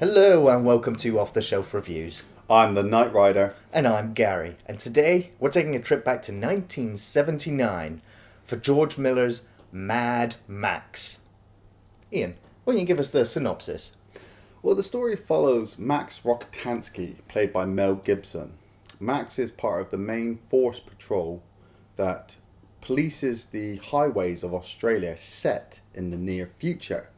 Hello and welcome to Off the Shelf Reviews. I'm the Knight Rider. And I'm Gary. And today we're taking a trip back to 1979 for George Miller's Mad Max. Iain, why don't you give us the synopsis? Well, the story follows Max Rokitansky, played by Mel Gibson. Max is part of the main force patrol that polices the highways of Australia set in the near future.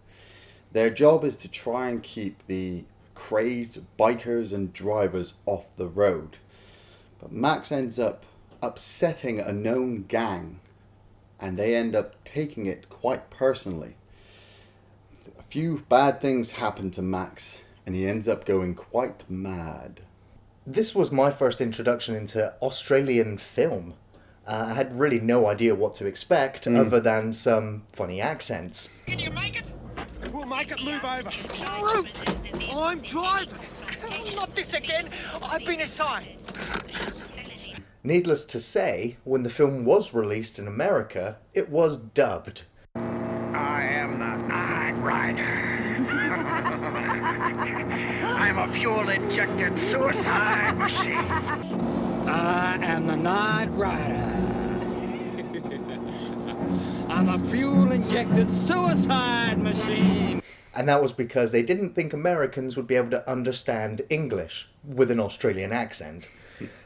Their job is to try and keep the crazed bikers and drivers off the road. But Max ends up upsetting a known gang, and they end up taking it quite personally. A few bad things happen to Max, and he ends up going quite mad. This was my first introduction into Australian film. I had really no idea what to expect other than some funny accents. Can you make it? We'll make it. Move over. Root! I'm driving. Not this again. I've been assigned. Needless to say, when the film was released in America, it was dubbed. I am the Night Rider. I'm a fuel-injected suicide machine. I am the Night Rider. I'm a fuel-injected suicide machine. And that was because they didn't think Americans would be able to understand English with an Australian accent.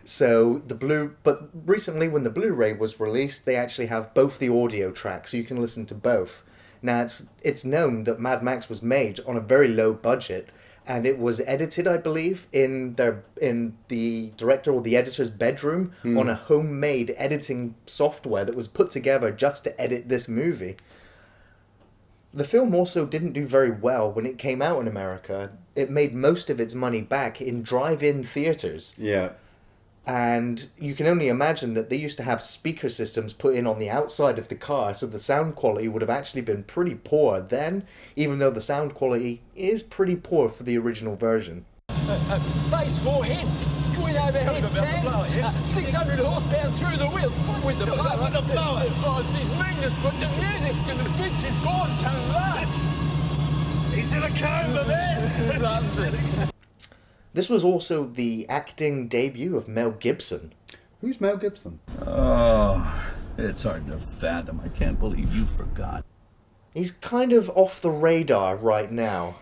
But recently when the Blu-ray was released, they actually have both the audio tracks, so you can listen to both. Now, it's known that Mad Max was made on a very low budget, and it was edited, I believe, in the director or the editor's bedroom on a homemade editing software that was put together just to edit this movie. The film also didn't do very well when it came out in America. It made most of its money back in drive-in theaters. Yeah. And you can only imagine that they used to have speaker systems put in on the outside of the car, so the sound quality would have actually been pretty poor then, even though the sound quality is pretty poor for the original version. Base forehead, twin overhead fan, 600 horsepower through the wheel, with the blower. With the blower. Oh, it's his meanness, but the music and the bitch is gone too loud. He's in a coma there. Loves it. This was also the acting debut of Mel Gibson. Who's Mel Gibson? Oh, it's hard to fathom. I can't believe you forgot. He's kind of off the radar right now.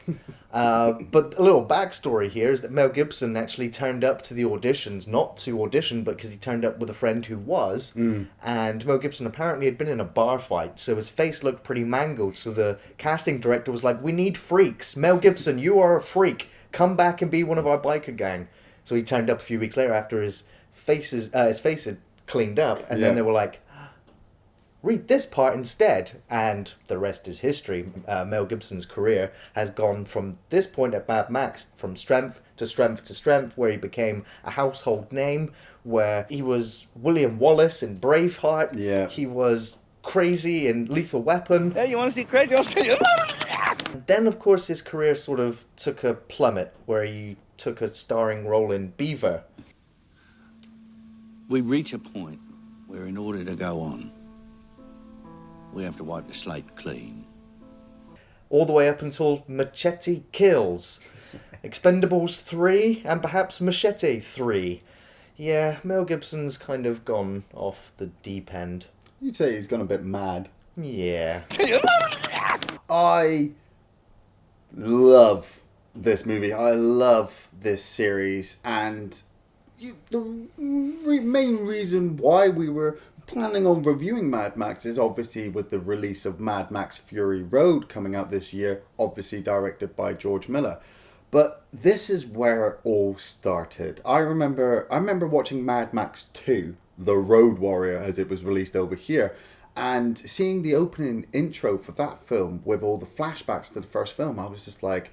But a little backstory here is that Mel Gibson actually turned up to the auditions, not to audition, but because he turned up with a friend who was. And Mel Gibson apparently had been in a bar fight, so his face looked pretty mangled. So the casting director was like, "We need freaks. Mel Gibson, you are a freak. Come back and be one of our biker gang." So he turned up a few weeks later after his face had cleaned up, and then they were like, "Read this part instead." And the rest is history. Mel Gibson's career has gone from this point at Mad Max from strength to strength to strength, where he became a household name, where he was William Wallace in Braveheart. Yeah. He was crazy in Lethal Weapon. Hey, you want to see crazy? I'll tell you. Then, of course, his career sort of took a plummet, where he took a starring role in Beaver. We reach a point where in order to go on, we have to wipe the slate clean. All the way up until Machete Kills, Expendables 3, and perhaps Machete 3. Yeah, Mel Gibson's kind of gone off the deep end. You'd say he's gone a bit mad. Yeah. I love this movie. I love this series, and the main reason why we were planning on reviewing Mad Max is obviously with the release of Mad Max Fury Road coming out this year, obviously directed by George Miller. But this is where it all started. I remember watching Mad Max 2, The Road Warrior, as it was released over here, and seeing the opening intro for that film with all the flashbacks to the first film. I was just like,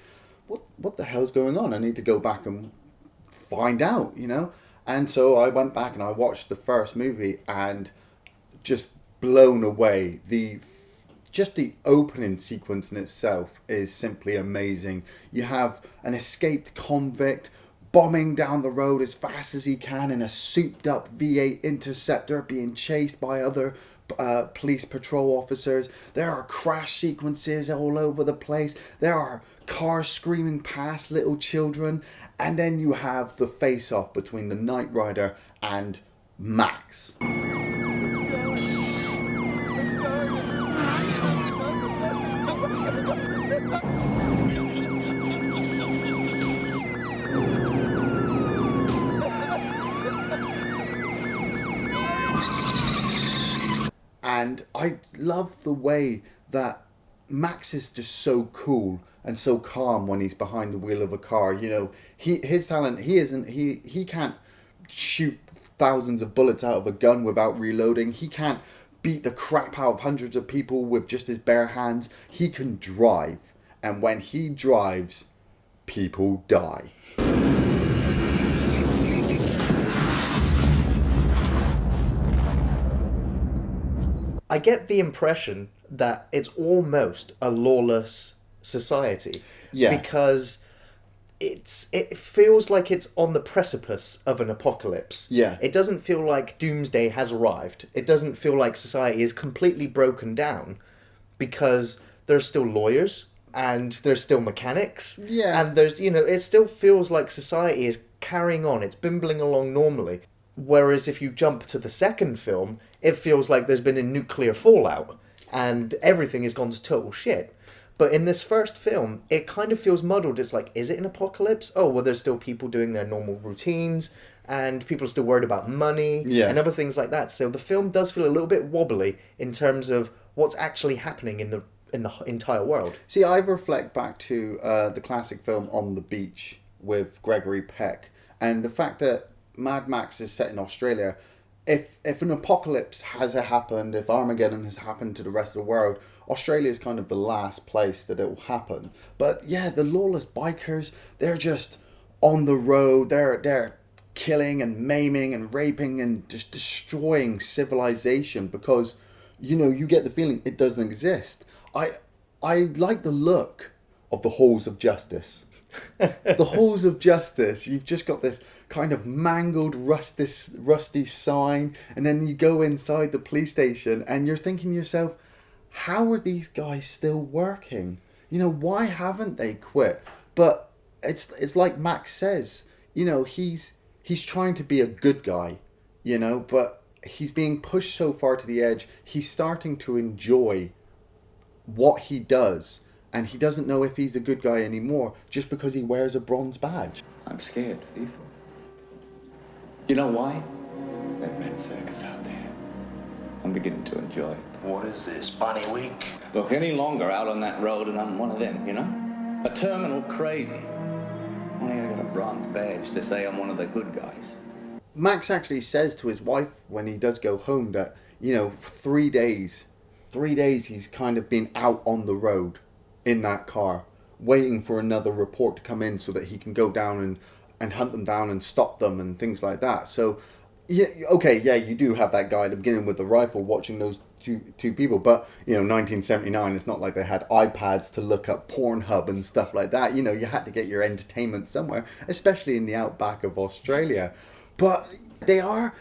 what the hell's going on? I need to go back and find out, you know? And so I went back and I watched the first movie and just blown away. Just the opening sequence in itself is simply amazing. You have an escaped convict bombing down the road as fast as he can in a souped up V8 Interceptor being chased by other police patrol officers. There are crash sequences all over the place. There are cars screaming past little children, and then you have the face-off between the Knight Rider and Max. And I love the way that Max is just so cool and so calm when he's behind the wheel of a car. You know, his talent, he can't shoot thousands of bullets out of a gun without reloading. He can't beat the crap out of hundreds of people with just his bare hands. He can drive. And when he drives, people die. I get the impression that it's almost a lawless society. Yeah. Because it feels like it's on the precipice of an apocalypse. Yeah. It doesn't feel like doomsday has arrived. It doesn't feel like society is completely broken down, because there's still lawyers and there's still mechanics. Yeah. And there's, you know, it still feels like society is carrying on. It's bimbling along normally. Whereas if you jump to the second film, it feels like there's been a nuclear fallout and everything has gone to total shit. But in this first film, it kind of feels muddled. It's like, is it an apocalypse? Oh, well, there's still people doing their normal routines, and people are still worried about money and other things like that. So the film does feel a little bit wobbly in terms of what's actually happening in the entire world. See, I reflect back to the classic film On the Beach with Gregory Peck, and the fact that Mad Max is set in Australia. If an apocalypse has happened, if Armageddon has happened to the rest of the world, Australia is kind of the last place that it will happen. But yeah, the lawless bikers, they're just on the road. They're killing and maiming and raping and just destroying civilization, because, you know, you get the feeling it doesn't exist. I like the look of the halls of justice. The halls of justice, you've just got this kind of mangled rusty sign, and then you go inside the police station and you're thinking to yourself, how are these guys still working? You know, why haven't they quit? But it's like Max says, you know, he's trying to be a good guy, you know, but he's being pushed so far to the edge, he's starting to enjoy what he does. And he doesn't know if he's a good guy anymore just because he wears a bronze badge. I'm scared, FIFA. You know why? It's that red circus out there. I'm beginning to enjoy it. What is this, Bunny Week? Look, any longer out on that road and I'm one of them, you know? A terminal crazy. Only I got a bronze badge to say I'm one of the good guys. Max actually says to his wife when he does go home that, you know, for 3 days he's kind of been out on the road in that car, waiting for another report to come in so that he can go down and hunt them down and stop them and things like that. So, yeah, okay, yeah, you do have that guy at the beginning with the rifle watching those two people, but, you know, 1979, it's not like they had iPads to look up Pornhub and stuff like that. You know, you had to get your entertainment somewhere, especially in the outback of Australia. But they are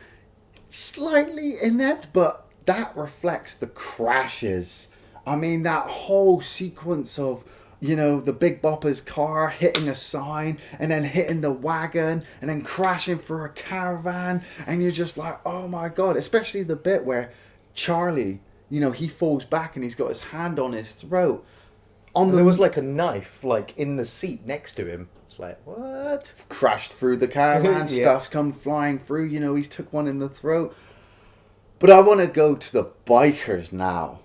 slightly inept, but that reflects the crashes. I mean, that whole sequence of, you know, the Big Bopper's car hitting a sign and then hitting the wagon and then crashing for a caravan, and you're just like, oh my God, especially the bit where Charlie, you know, he falls back and he's got his hand on his throat. There was like a knife like in the seat next to him. It's like, what? Crashed through the caravan, Yeah. stuff's come flying through, you know, he's took one in the throat. But I want to go to the bikers now.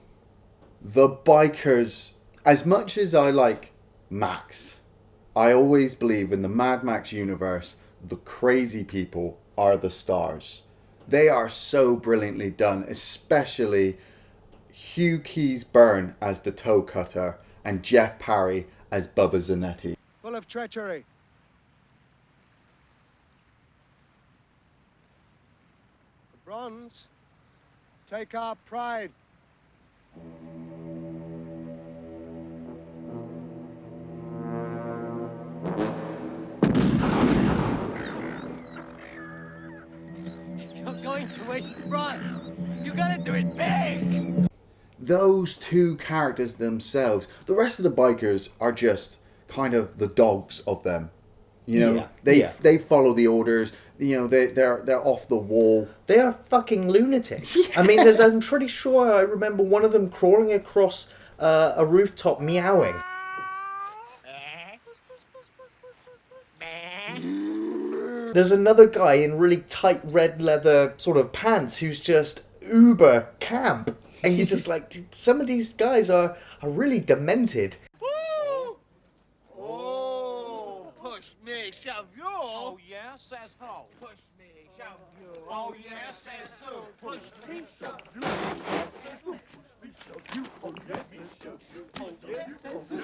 The bikers, as much as I like Max, I always believe in the Mad Max universe, the crazy people are the stars. They are so brilliantly done, especially Hugh Keays-Byrne as the toe cutter and Jeff Parry as Bubba Zanetti. Full of treachery. The bronze, take our pride. You're going to waste the bronze. You gotta do it big. Those two characters themselves, the rest of the bikers are just kind of the dogs of them. You know, Yeah. they follow the orders. You know, they're off the wall. They are fucking lunatics. I mean, I'm pretty sure I remember one of them crawling across a rooftop meowing. There's another guy in really tight red leather sort of pants who's just uber camp. And you're just like, some of these guys are really demented. Oh, push me, shove you. Oh, yeah, says who? Push me, shove you. Oh, yeah, says who? Push me, shove you. Oh, let me shove you. Oh, yeah, says who?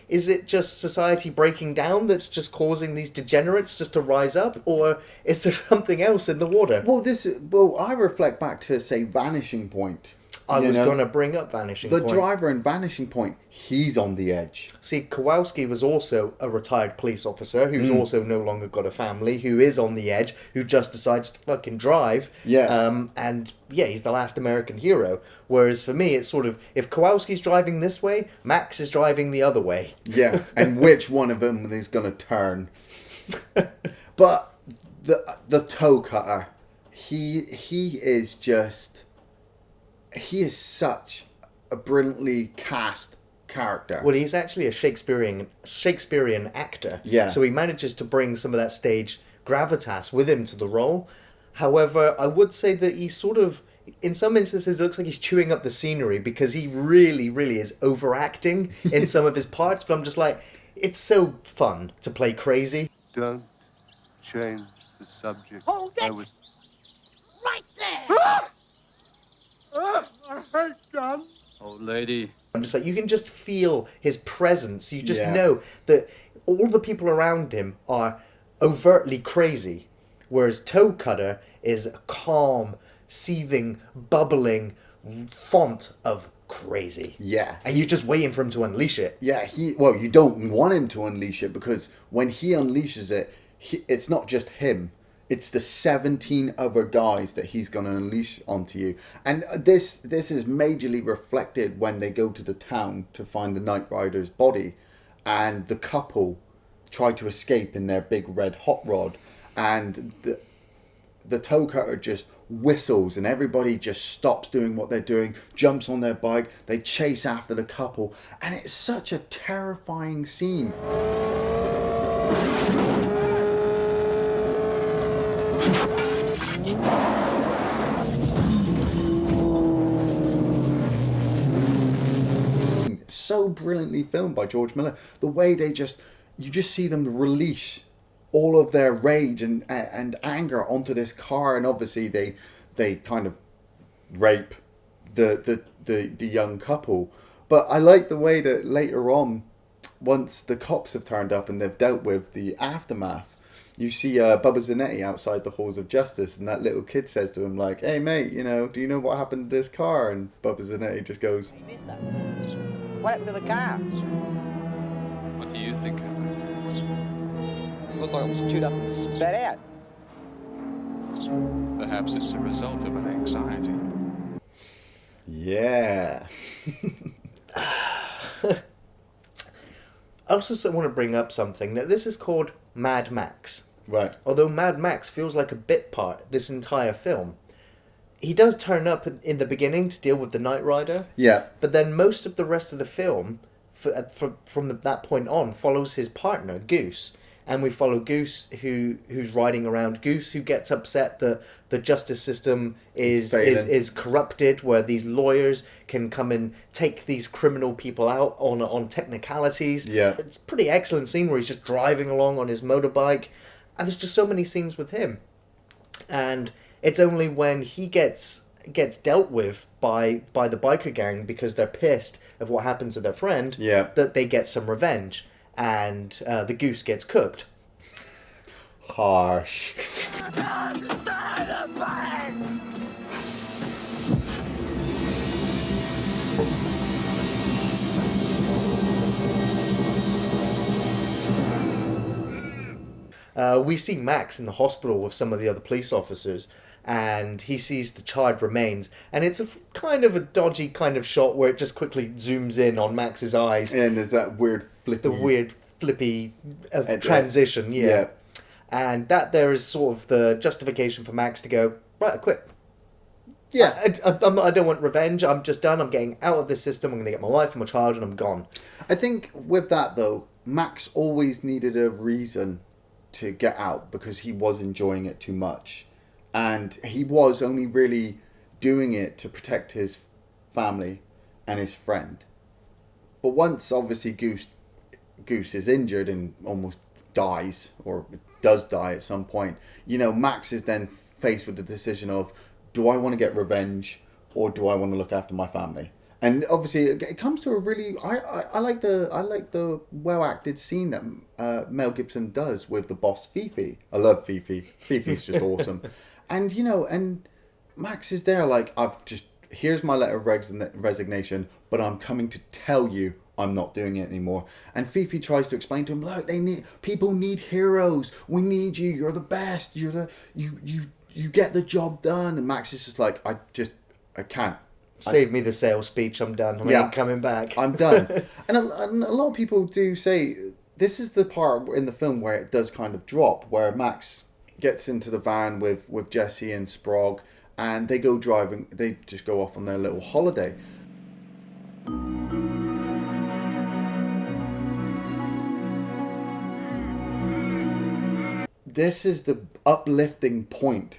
Is it just society breaking down that's just causing these degenerates just to rise up? Or is there something else in the water? Well, I reflect back to, say, Vanishing Point. I You was know, going to bring up Vanishing the Point. driver in Vanishing Point, he's on the edge. See, Kowalski was also a retired police officer who's also no longer got a family, who is on the edge, who just decides to fucking drive. Yeah. And yeah, he's the last American hero. Whereas for me, it's sort of, if Kowalski's driving this way, Max is driving the other way. Yeah, and which one of them is going to turn? But the toe cutter, he is just, he is such a brilliantly cast character. Well, he's actually a Shakespearean actor. Yeah. So he manages to bring some of that stage gravitas with him to the role. However, I would say that he sort of, in some instances, looks like he's chewing up the scenery because he really, really is overacting in some of his parts. But I'm just like, it's so fun to play crazy. Don't change the subject. Hold it! I was Right there! I hate guns. old lady. I'm just like, you can just feel his presence. You just Yeah. know that all the people around him are overtly crazy. Whereas Toe Cutter is a calm, seething, bubbling font of crazy. Yeah. And you're just waiting for him to unleash it. Yeah, you don't want him to unleash it, because when he unleashes it, it's not just him. It's the 17 other guys that he's going to unleash onto you. And this is majorly reflected when they go to the town to find the Knight Rider's body. And the couple try to escape in their big red hot rod. And the toe cutter just whistles and everybody just stops doing what they're doing, jumps on their bike, they chase after the couple. And it's such a terrifying scene. So brilliantly filmed by George Miller. The way you just see them release all of their rage and anger onto this car, and obviously they kind of rape the young couple. But I like the way that later on, once the cops have turned up and they've dealt with the aftermath, you see Bubba Zanetti outside the halls of justice, and that little kid says to him, like, "Hey mate, do you know what happened to this car?" And Bubba Zanetti just goes, Hey, mister, what happened to the car? What do you think happened? Looked like it was chewed up and spat out. Perhaps it's a result of an anxiety. "Yeah." I also want to bring up something, that this is called Mad Max. Right. Although Mad Max feels like a bit part this entire film. He does turn up in the beginning to deal with the Knight Rider. Yeah. But then most of the rest of the film, from that point on, follows his partner, Goose. And we follow Goose, who's riding around. Goose, who gets upset that the justice system is corrupted, where these lawyers can come and take these criminal people out on technicalities. Yeah. It's a pretty excellent scene where he's just driving along on his motorbike. And there's just so many scenes with him. And it's only when he gets dealt with by the biker gang, because they're pissed of what happened to their friend, that they get some revenge. And the goose gets cooked. Harsh. We see Max in the hospital with some of the other police officers, and he sees the charred remains, and it's a kind of a dodgy kind of shot where it just quickly zooms in on Max's eyes. And there's that weird flippy transition, yeah. And that there is sort of the justification for Max to go, right, I quit. Yeah. I don't want revenge. I'm just done. I'm getting out of this system. I'm going to get my wife and my child, and I'm gone. I think with that, though, Max always needed a reason to get out because he was enjoying it too much. And he was only really doing it to protect his family and his friend. But once, obviously, Goose is injured and almost dies, or does die at some point, you know, Max is then faced with the decision of, do I want to get revenge or do I want to look after my family? And obviously, it comes to a really... I like the well-acted scene that Mel Gibson does with the boss, Fifi. I love Fifi. Fifi's just awesome. And, you know, and Max is there like, here's my letter of resignation, but I'm coming to tell you I'm not doing it anymore. And Fifi tries to explain to him, look, people need heroes. We need you. You're the best. You get the job done. And Max is just like, I can't. Save me the sales speech. I'm done. I ain't coming back. I'm done. and a lot of people do say this is the part in the film where it does kind of drop, where Max gets into the van with Jesse and Sprague, and they go driving. They just go off on their little holiday. This is the uplifting point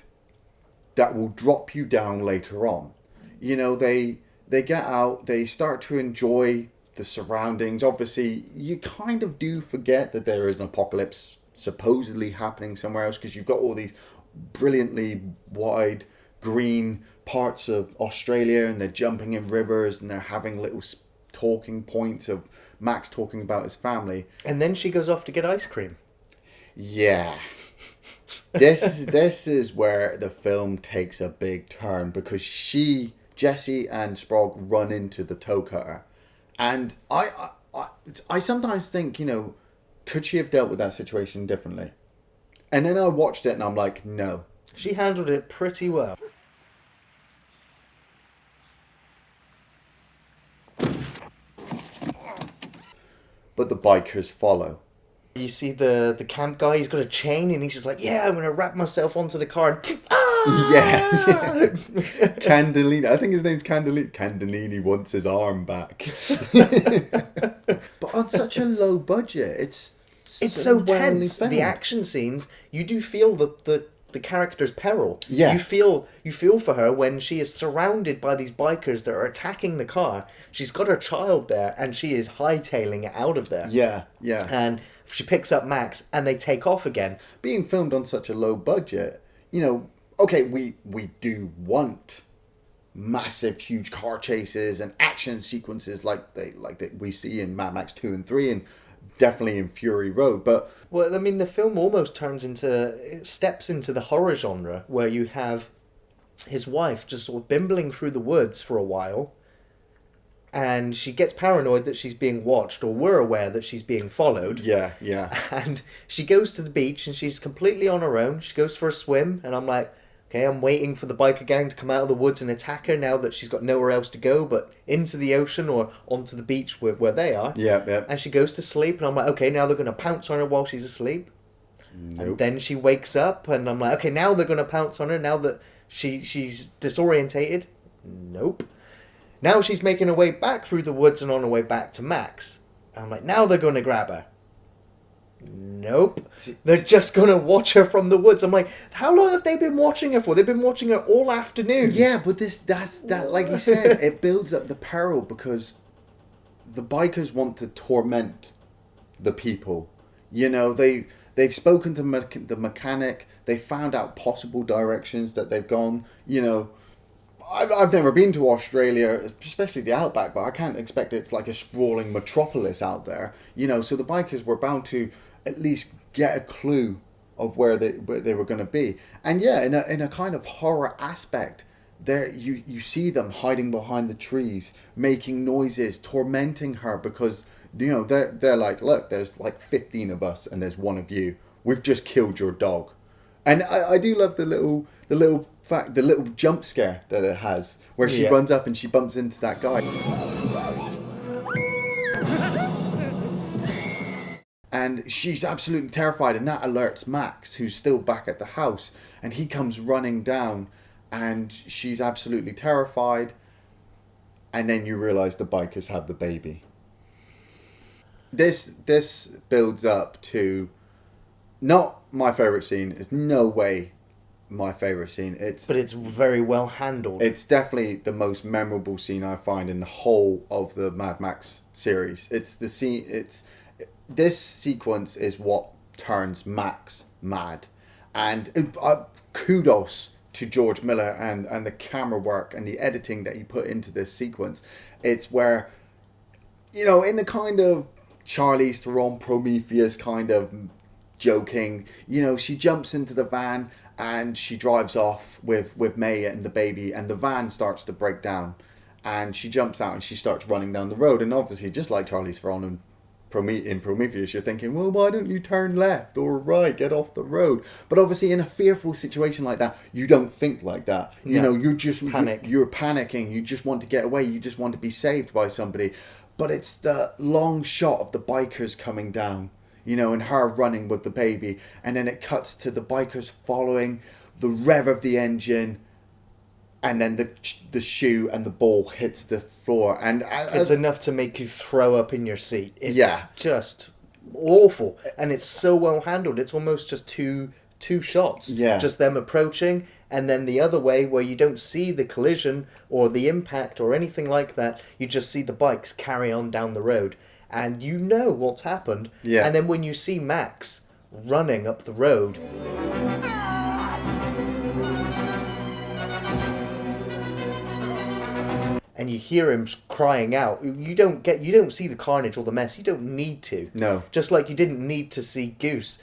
that will drop you down later on. You know, they get out, they start to enjoy the surroundings. Obviously, you kind of do forget that there is an apocalypse supposedly happening somewhere else, because you've got all these brilliantly wide green parts of Australia, and they're jumping in rivers, and they're having little talking points of Max talking about his family. And then she goes off to get ice cream. Yeah. This is where the film takes a big turn, because Jesse and Sprague run into the toe cutter, and I sometimes think, you know, could she have dealt with that situation differently? And then I watched it and I'm like, no, she handled it pretty well. But the bikers follow. You see the camp guy, he's got a chain, and he's just like, yeah, I'm going to wrap myself onto the car. And, yeah. Candellini. I think his name's Candellini. Candellini wants his arm back. But on such a low budget, it's so tense. The action scenes, you do feel the character's peril. Yeah. You feel for her when she is surrounded by these bikers that are attacking the car. She's got her child there, and she is hightailing it out of there. Yeah, yeah. And she picks up Max, and they take off again. Being filmed on such a low budget, you know, okay, we do want massive, huge car chases and action sequences like we see in Mad Max 2 and 3, and definitely in Fury Road, but... Well, I mean, the film almost steps into the horror genre, where you have his wife just sort of bimbling through the woods for a while, and she gets paranoid that she's being watched, or we're aware that she's being followed. Yeah, yeah. And she goes to the beach, and she's completely on her own. She goes for a swim, and I'm like, okay, I'm waiting for the biker gang to come out of the woods and attack her now that she's got nowhere else to go but into the ocean or onto the beach where they are. Yeah, yeah. And she goes to sleep, and I'm like, okay, now they're going to pounce on her while she's asleep. Nope. And then she wakes up, and I'm like, okay, now they're going to pounce on her now that she's disorientated. Nope. Now she's making her way back through the woods and on her way back to Max. And I'm like, now they're going to grab her. Nope. They're just going to watch her from the woods. I'm like, how long have they been watching her for? They've been watching her all afternoon. Yeah, but that's like you said, it builds up the peril, because the bikers want to torment the people. You know, they've spoken to the mechanic. They found out possible directions that they've gone. You know, I've never been to Australia, especially the outback, but I can't expect it's like a sprawling metropolis out there. You know, so the bikers were bound to at least get a clue of where they were going to be. And yeah, in a kind of horror aspect, there you see them hiding behind the trees, making noises, tormenting her, because, you know, they're like, look, there's like 15 of us and there's one of you. We've just killed your dog. And I do love the little fact, the little jump scare that it has, where she runs up and she bumps into that guy. And she's absolutely terrified, and that alerts Max, who's still back at the house, and he comes running down, and she's absolutely terrified, and then you realise the bikers have the baby. This builds up to not my favourite scene. It's no way my favourite scene. But it's very well handled. It's definitely the most memorable scene I find in the whole of the Mad Max series. It's the scene. This sequence is what turns Max mad, and kudos to George Miller and the camera work and the editing that he put into this sequence. It's where, in the kind of Charlize Theron Prometheus kind of joking, she jumps into the van and she drives off with May and the baby, and the van starts to break down, and she jumps out and she starts running down the road, and obviously just like Charlize Theron and in Prometheus, you're thinking, well, why don't you turn left or right, get off the road? But obviously in a fearful situation like that, you don't think like that. You're just you're panicking, you just want to get away, you just want to be saved by somebody. But it's the long shot of the bikers coming down, and her running with the baby, and then it cuts to the bikers following, the rev of the engine, and then the shoe and the ball hits the floor, and it's enough to make you throw up in your seat. It's just awful, and it's so well handled. It's almost just two shots, just them approaching, and then the other way where you don't see the collision or the impact or anything like that. You just see the bikes carry on down the road, and you know what's happened. And then when you see Max running up the road, and you hear him crying out, you don't see the carnage or the mess. You don't need to. No. Just like you didn't need to see Goose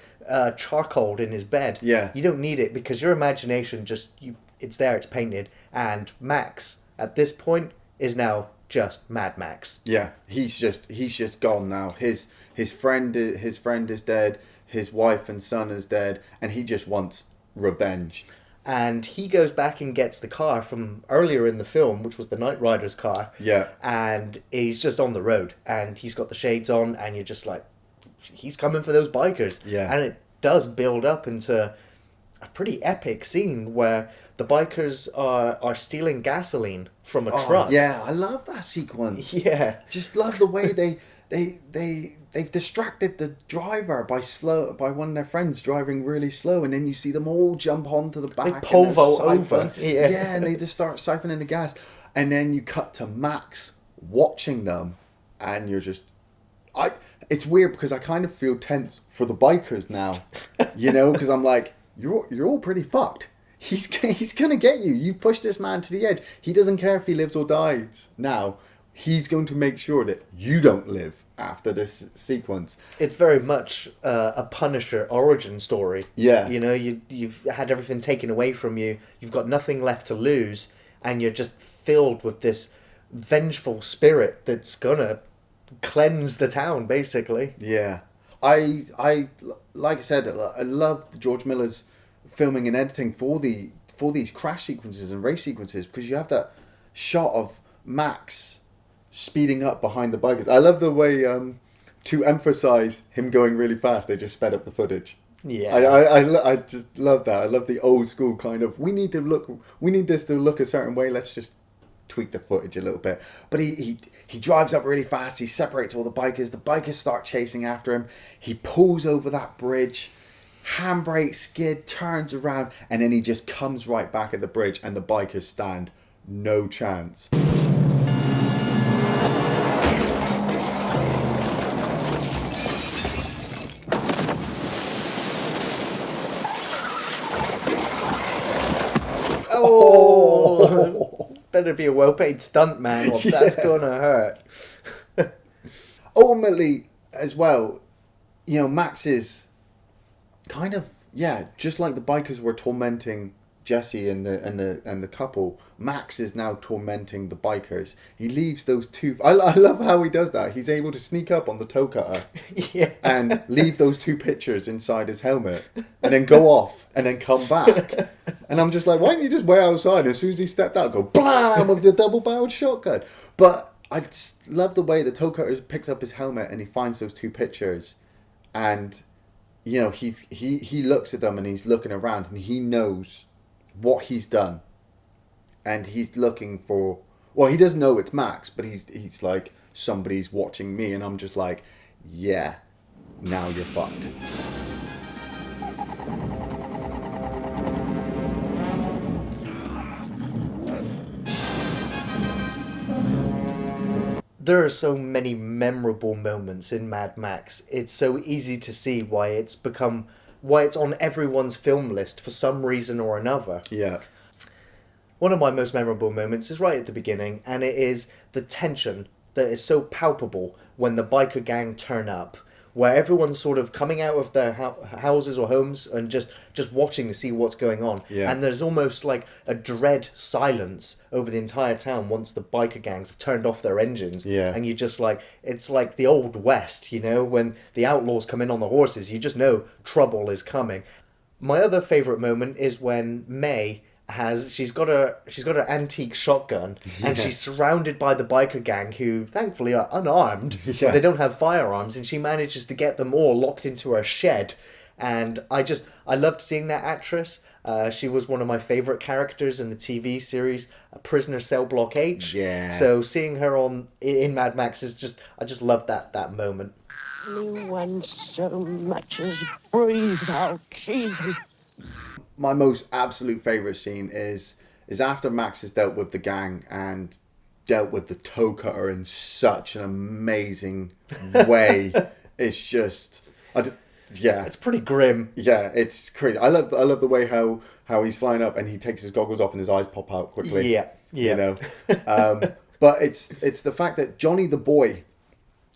charcoaled in his bed. Yeah. You don't need it because your imagination it's there, it's painted, and Max at this point is now just Mad Max. Yeah, he's just gone now. His friend is dead. His wife and son is dead, and he just wants revenge. And he goes back and gets the car from earlier in the film, which was the Knight Rider's car. Yeah. And he's just on the road, and he's got the shades on, and you're just like, he's coming for those bikers. Yeah. And it does build up into a pretty epic scene where the bikers are stealing gasoline from a truck. Yeah, I love that sequence. Yeah. Just love the way they've distracted the driver by one of their friends driving really slow, and then you see them all jump onto the back. They pole vault over. Yeah, and they just start siphoning the gas, and then you cut to Max watching them, and you're just, it's weird because I kind of feel tense for the bikers now, because I'm like, you're all pretty fucked. He's gonna get you. You've pushed this man to the edge. He doesn't care if he lives or dies now. He's going to make sure that you don't live after this sequence. It's very much a Punisher origin story. Yeah. You've had everything taken away from you. You've got nothing left to lose, and you're just filled with this vengeful spirit that's gonna cleanse the town, basically. Yeah. I like I said, I love George Miller's filming and editing for these crash sequences and race sequences, because you have that shot of Max speeding up behind the bikers. I love the way to emphasize him going really fast, they just sped up the footage. Yeah. I just love that. I love the old school kind of, we need this to look a certain way, let's just tweak the footage a little bit. But he drives up really fast, he separates all the bikers start chasing after him, he pulls over that bridge, handbrake, skid, turns around, and then he just comes right back at the bridge, and the bikers stand no chance. Oh, better be a well-paid stunt man, or that's gonna hurt. Ultimately, as well, Max is kind of, just like the bikers were tormenting Jesse and the couple, Max is now tormenting the bikers. He leaves those two. I love how he does that. He's able to sneak up on the toe cutter and leave those two pictures inside his helmet, and then go off and then come back. And I'm just like, why don't you just wait outside? As soon as he stepped out, go blam with the double-barreled shotgun. But I just love the way the toe cutter picks up his helmet and he finds those two pictures, and you know he looks at them and he's looking around and he knows what he's done, and he's looking for. Well, he doesn't know it's Max, but he's like, somebody's watching me, and I'm just like, yeah, now you're fucked. There are so many memorable moments in Mad Max. It's so easy to see why it's on everyone's film list for some reason or another. Yeah. One of my most memorable moments is right at the beginning, and it is the tension that is so palpable when the biker gang turn up, where everyone's sort of coming out of their houses or homes and just watching to see what's going on. Yeah. And there's almost like a dread silence over the entire town once the biker gangs have turned off their engines. Yeah. And you just like, it's like the old West, you know, when the outlaws come in on the horses, you just know trouble is coming. My other favourite moment is when May she's got her antique shotgun, and she's surrounded by the biker gang who thankfully are unarmed. Yeah. They don't have firearms, and she manages to get them all locked into her shed. And I loved seeing that actress. She was one of my favourite characters in the TV series Prisoner Cell Block H. Yeah. So seeing her in Mad Max I just loved that moment. Anyone so much as breathes out cheesy. My most absolute favourite scene is after Max has dealt with the gang and dealt with the toe cutter in such an amazing way. It's just, it's pretty grim. Yeah, it's crazy. I love the way how he's flying up and he takes his goggles off and his eyes pop out quickly. Yeah. You know, but it's the fact that Johnny the boy,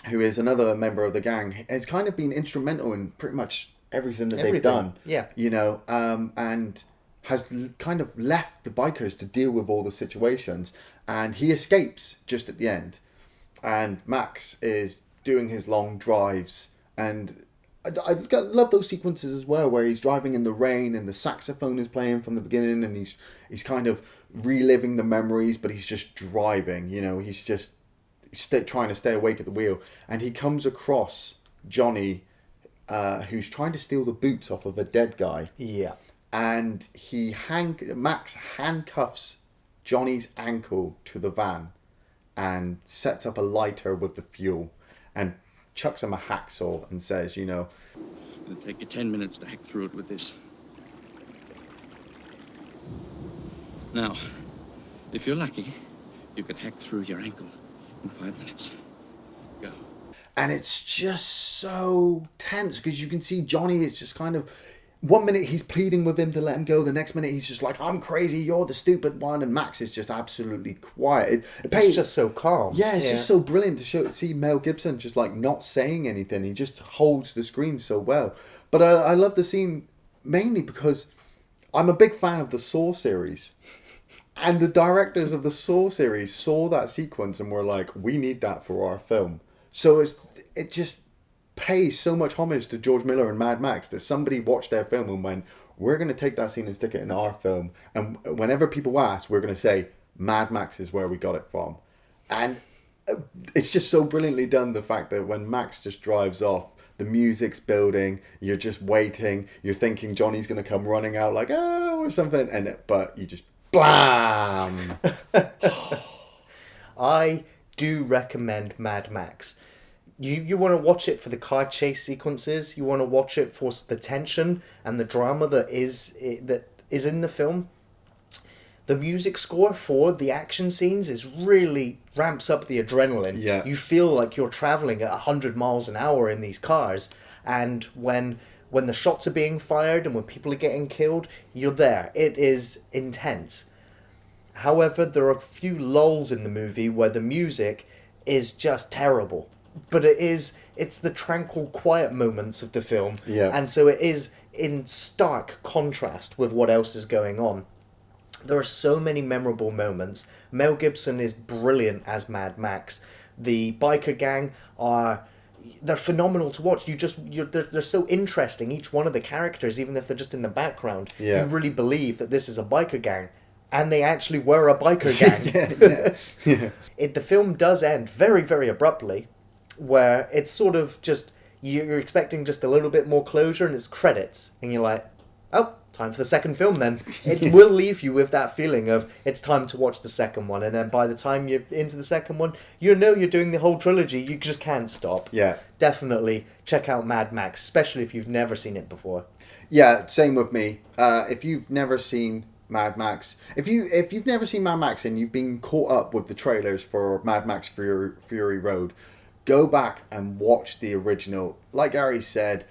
who is another member of the gang, has kind of been instrumental in pretty much everything that they've done. Yeah. You know, and has kind of left the bikers to deal with all the situations, and he escapes just at the end, and Max is doing his long drives, and I love those sequences as well where he's driving in the rain and the saxophone is playing from the beginning, and he's kind of reliving the memories, but he's just driving, you know, he's just trying to stay awake at the wheel, and he comes across Johnny, who's trying to steal the boots off of a dead guy. Yeah. And Max handcuffs Johnny's ankle to the van and sets up a lighter with the fuel and chucks him a hacksaw and says, you know, It'll take you 10 minutes to hack through it with this. Now, if you're lucky, you could hack through your ankle in 5 minutes. Go. And it's just so tense because you can see Johnny is just kind of, one minute he's pleading with him to let him go, the next minute he's just like, I'm crazy, you're the stupid one, and Max is just absolutely quiet. It's just so calm. Yeah, it's just so brilliant to see Mel Gibson just like not saying anything. He just holds the screen so well. But I love the scene mainly because I'm a big fan of the Saw series. And the directors of the Saw series saw that sequence and were like, we need that for our film. So it just pays so much homage to George Miller and Mad Max that somebody watched their film and went, we're going to take that scene and stick it in our film. And whenever people ask, we're going to say, Mad Max is where we got it from. And it's just so brilliantly done, the fact that when Max just drives off, the music's building, you're just waiting, you're thinking Johnny's going to come running out like, oh, or something, but you just, blam! I do recommend Mad Max. You want to watch it for the car chase sequences. You want to watch it for the tension and the drama that is in the film. The music score for the action scenes really ramps up the adrenaline. Yeah. You feel like you're traveling at 100 miles an hour in these cars, and when the shots are being fired and when people are getting killed, you're there. It is intense. However, there are a few lulls in the movie where the music is just terrible. But it's the tranquil, quiet moments of the film. Yeah. And so it is in stark contrast with what else is going on. There are so many memorable moments. Mel Gibson is brilliant as Mad Max. The biker gang are they're phenomenal to watch. They're so interesting. Each one of the characters, even if they're just in the background, Yeah. you really believe that this is a biker gang, and they actually were a biker gang. The film does end very, very abruptly, where it's sort of just you're expecting just a little bit more closure, and it's credits, and you're like, oh, time for the second film then. It will leave you with that feeling of it's time to watch the second one, and then by the time you're into the second one, you know you're doing the whole trilogy. You just can't stop. Yeah. Definitely check out Mad Max, especially if you've never seen it before. Yeah, same with me. If you've never seen Mad Max, if you've never seen Mad Max and you've been caught up with the trailers for Mad Max Fury Road, go back and watch the original. Like Gary said,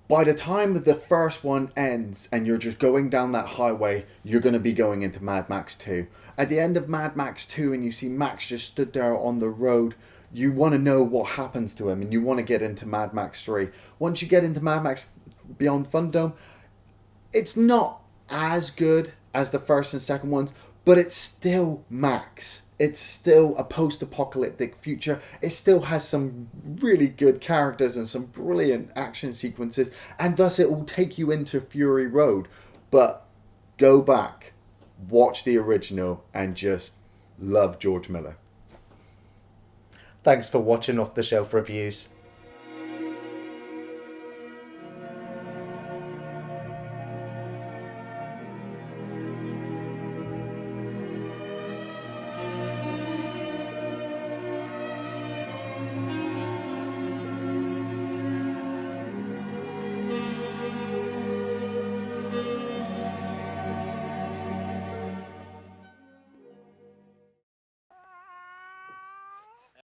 by the time the first one ends and you're just going down that highway, you're going to be going into Mad Max 2. At the end of Mad Max 2 and you see Max just stood there on the road, you want to know what happens to him and you want to get into Mad Max 3. Once you get into Mad Max Beyond Thunderdome, it's not as good as the first and second ones, but it's still Max. It's still a post-apocalyptic future. It still has some really good characters and some brilliant action sequences, and thus it will take you into Fury Road. But go back, watch the original, and just love George Miller. Thanks for watching Off the Shelf Reviews.